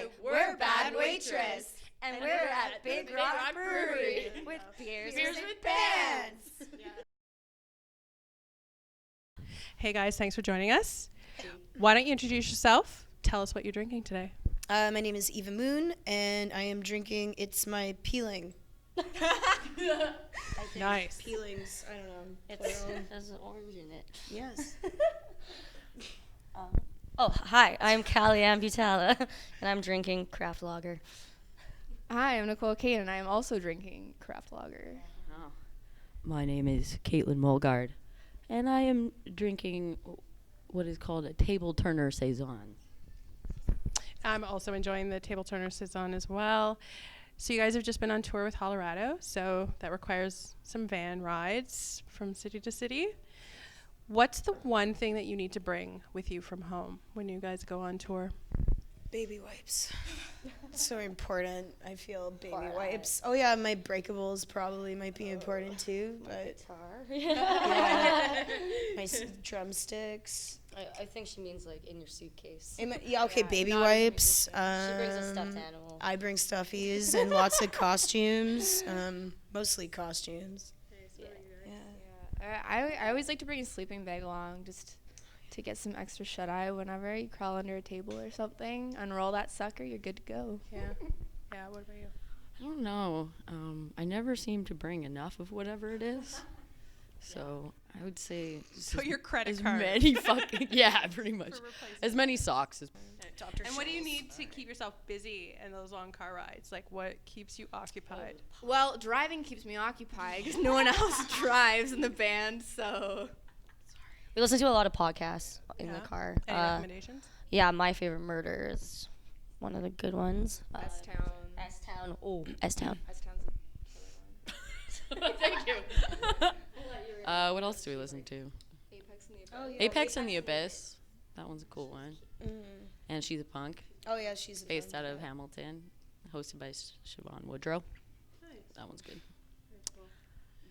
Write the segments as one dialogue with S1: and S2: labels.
S1: Hi, we're Bad Waitress, and we're at Big Rock Brewery with beers with bands.
S2: Hey guys, thanks for joining us. Why don't you introduce yourself? Tell us what you're drinking today.
S3: My name is Eva Moon, and I am drinking It's My Peeling.
S2: Nice.
S3: Peelings, I don't know.
S1: There's an orange in it.
S3: Yes.
S1: Hi, I'm Callie Ambutala, and I'm drinking craft lager.
S4: Hi, I'm Nicole Kane, and I am also drinking craft lager.
S5: Oh. My name is Caitlin Mulgard, and I am drinking what is called a table turner saison.
S2: I'm also enjoying the Table Turner Saison as well. So you guys have just been on tour with Colorado, so that requires some van rides from city to city. What's the one thing that you need to bring with you from home when you guys go on tour?
S3: Baby wipes. It's so important. I feel baby wipes. Oh yeah, my breakables probably might be important too, but yeah. My drumsticks.
S1: I think she means like in your suitcase.
S3: Baby wipes.
S1: She brings a stuffed animal.
S3: I bring stuffies and lots of costumes. Mostly costumes.
S4: I always like to bring a sleeping bag along just to get some extra shut-eye whenever you crawl under a table or something. Unroll that sucker, you're good to go.
S2: Yeah. Yeah, what about you?
S5: I don't know. I never seem to bring enough of whatever it is. So I would say
S2: So your credit
S5: as
S2: card.
S5: many fucking pretty much as many socks as.
S2: And what do you need to keep yourself busy in those long car rides? Like what keeps you occupied?
S4: Well, driving keeps me occupied because no one else drives in the band, so.
S1: We listen to a lot of podcasts in the car.
S2: Any recommendations?
S1: Yeah, My Favorite Murder is one of the good ones.
S4: S-Town.
S1: S-Town. Oh, S-Town.
S4: S-Town's a killer one.
S5: Thank you. What else do we listen to?
S4: Apex and the Abyss.
S5: Apex and the Abyss. That one's a cool one. And She's a Punk,
S3: Oh yeah, she's
S5: based out of Hamilton, hosted by Siobhan Woodrow. Nice. That one's good.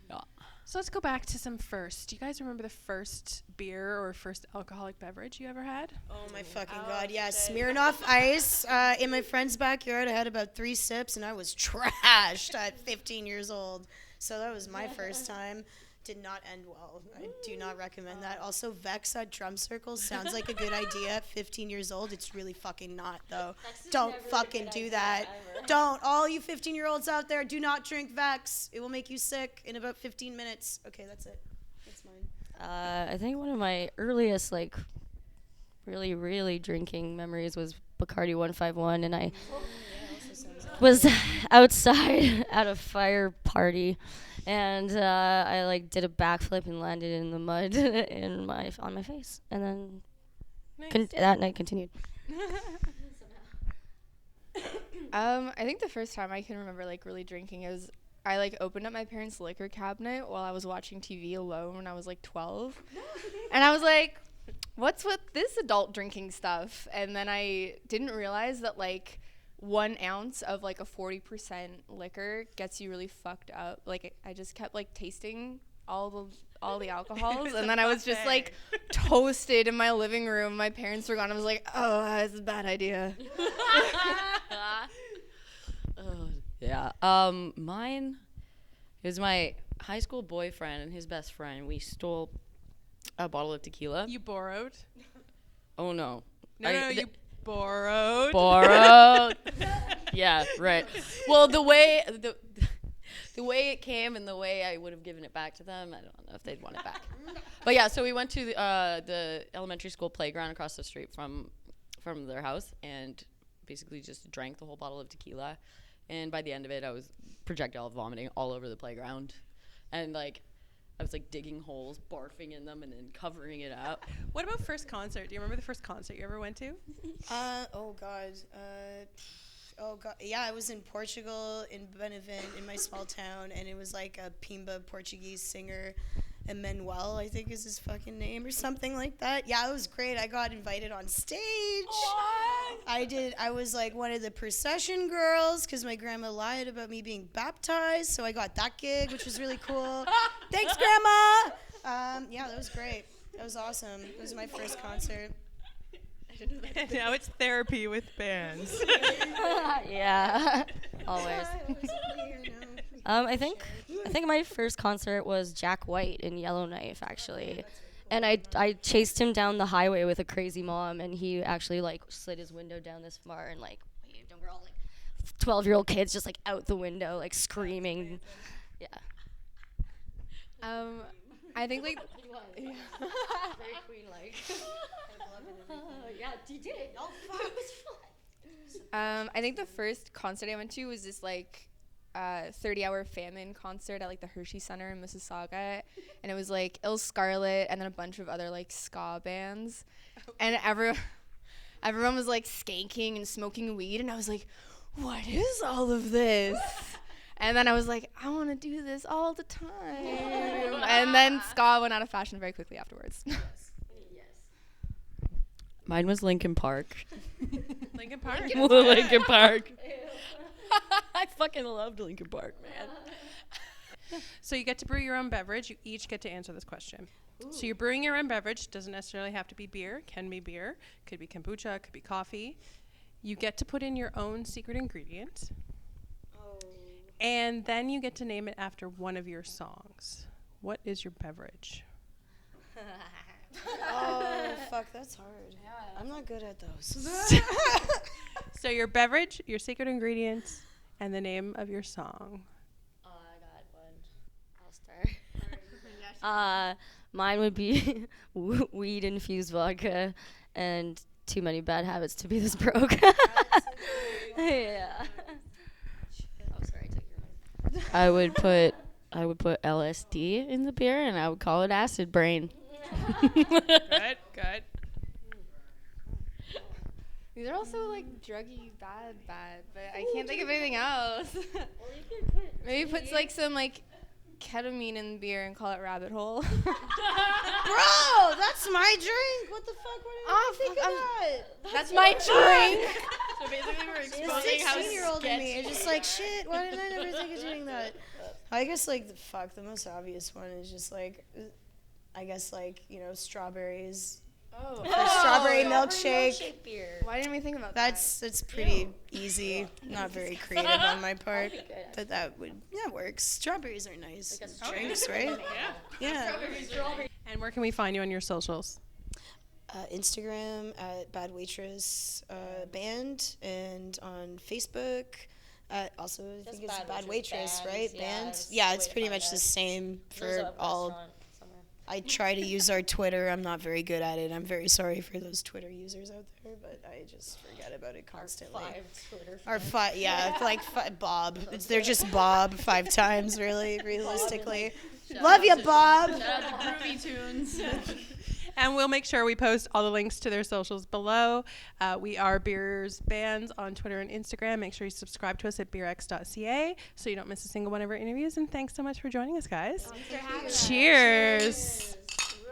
S5: Yeah.
S2: So let's go back to some first. Do you guys remember the first beer or first alcoholic beverage you ever had?
S3: Oh my fucking god, yeah. Smirnoff Ice in my friend's backyard. I had about 3 sips and I was trashed at 15 years old. So that was my first time. Did not end well. I do not recommend that. Also, Vex at drum circles sounds like a good idea at 15 years old. It's really fucking not, though. Don't fucking do that. Don't. All you 15-year-olds out there, do not drink Vex. It will make you sick in about 15 minutes. Okay, that's it. That's mine.
S1: I think one of my earliest, really drinking memories was Bacardi 151, and I was outside at a fire party, and I did a backflip and landed in the mud on my face, and then that night continued.
S4: I think the first time I can remember really drinking is I opened up my parents' liquor cabinet while I was watching TV alone when I was 12, and I was like, "What's with this adult drinking stuff?" And then I didn't realize that 1 ounce of a 40% liquor gets you really fucked up. I just kept tasting all the alcohols, and then I was just toasted in my living room. My parents were gone. I was like, "Oh, that's a bad idea."
S5: Yeah. Mine is my high school boyfriend and his best friend. We stole a bottle of tequila.
S2: You borrowed?
S5: Oh no.
S2: You borrowed.
S5: Borrowed. Yeah, right. Well, the way it came and the way I would have given it back to them, I don't know if they'd want it back. But yeah, so we went to the elementary school playground across the street from their house and basically just drank the whole bottle of tequila. And by the end of it, I was projectile vomiting all over the playground. And I was digging holes, barfing in them, and then covering it up.
S2: What about first concert? Do you remember the first concert you ever went to?
S3: Oh god. Yeah, I was in Portugal, in Benavente, in my small town, and it was a Pimba Portuguese singer, Emmanuel, I think is his fucking name, or something like that. Yeah, it was great. I got invited on stage. What? I was one of the procession girls, because my grandma lied about me being baptized, so I got that gig, which was really cool. Thanks, Grandma! Yeah, that was great. That was awesome. It was my first concert.
S2: Now it's therapy with bands.
S1: Yeah, always. I think my first concert was Jack White in Yellowknife, actually. And I chased him down the highway with a crazy mom, and he actually like slid his window down this far and like waved, and we're all like 12-year-old kids just like out the window like screaming. Yeah.
S4: I think like
S1: Very queen-like. Yeah, you did it. Oh, fuck. It was fun.
S4: I think the first concert I went to was this like 30-hour famine concert at like the Hershey Center in Mississauga, and it was like Il Scarlet and then a bunch of other like ska bands, and everyone was like skanking and smoking weed, and I was like, what is all of this? And then I was like, I want to do this all the time. And then ska went out of fashion very quickly afterwards.
S5: Mine was Linkin Park.
S2: Linkin Park.
S5: Linkin Park. I fucking loved Linkin Park, man.
S2: So you get to brew your own beverage. You each get to answer this question. Ooh. So you're brewing your own beverage. Doesn't necessarily have to be beer. Can be beer. Could be kombucha. Could be coffee. You get to put in your own secret ingredient. And then you get to name it after one of your songs. What is your beverage?
S3: Oh, fuck, that's hard. Yeah. I'm not good at those.
S2: So your beverage, your secret ingredients, and the name of your song.
S1: Oh, I got one. I'll start. Mine would be weed-infused vodka and too many bad habits to be this broke. Yeah. Oh, sorry, I took your mic.
S5: I would put LSD in the beer, and I would call it acid brain.
S2: Good.
S4: These are also like druggy bad, but I can't think of anything else. Maybe put like some like ketamine in the beer and call it Rabbit Hole.
S3: Bro, that's my drink. What the fuck? What did I think of that?
S4: That's my drink.
S5: So basically, we're
S3: The
S5: exposing how
S3: 16-year-old in me is
S5: sketchy.
S3: just like, shit, why didn't I never think of doing that? I guess, like, the most obvious one is just, like, I guess, like, you know, strawberries.
S4: Oh,
S3: Strawberry milkshake.
S1: Beer.
S4: Why didn't we think about
S3: That's pretty easy. Not very creative on my part. But that works. Strawberries are nice drinks, right? Yeah.
S2: And where can we find you on your socials?
S3: Instagram at Bad Waitress band, and on Facebook. Also, I think it's Bad Waitress, right? Band. Yeah, it's pretty much the same for all. I try to use our Twitter. I'm not very good at it. I'm very sorry for those Twitter users out there, but I just forget about it constantly. Bob. They're just Bob 5 times, really, realistically. Love you, Bob.
S5: Shout out to Groovy Tunes.
S2: And we'll make sure we post all the links to their socials below. We are Beers Bands on Twitter and Instagram. Make sure you subscribe to us at beerx.ca so you don't miss a single one of our interviews. And thanks so much for joining us, guys.
S4: Thanks for having us.
S2: Cheers.